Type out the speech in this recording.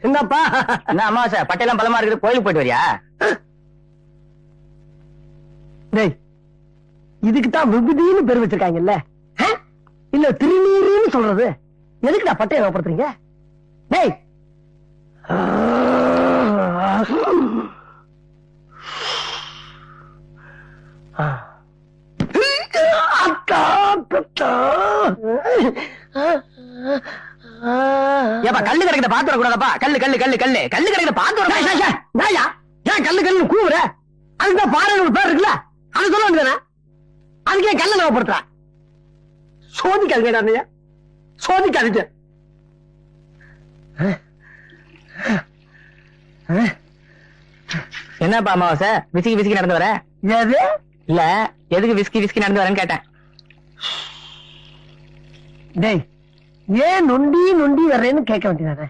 என்னப்பா என்ன அமாவாசை பட்டையெல்லாம் பலமா இருக்குது, கோயிலுக்கு போயிட்டு வரியா? டேய், இதுக்குதான் விபூதின்னு பேர் வச்சிருக்காங்கல்ல, இல்ல திருநீருன்னு சொல்றது. எதுக்குடா பட்டையை ஞாபகப்படுத்துறீங்க? டேய், ஏப்பா கல்லு கிடைக்கிற பாத்து வரக்கூடாதப்பா. கல்லு கல்லு கல்லு கல்லு கல்லு கிடைக்கிற பாத்து வர. ஏன் கல்லு கல்லு கூவுற? அதுதான் பாறை ஒரு பேர் இருக்குல்ல, அது சொல்ல வேண்டியதானே. அதுக்கு ஏன் கல்ல ஞாபகப்படுத்துற? சோதிக்காதீங்க, சோதிக்காதீங்க. என்னப்பா அமாவாசை விசிக்கி விசிக்கி நடந்து வர? எது இல்ல எதுக்கு விஸ்கி விஸ்கி நடந்து வரேன்னு கேட்டேன். டேய், ஏன் நொண்டி நொண்டி வர்றேன்னு கேட்க வேண்டியதானே.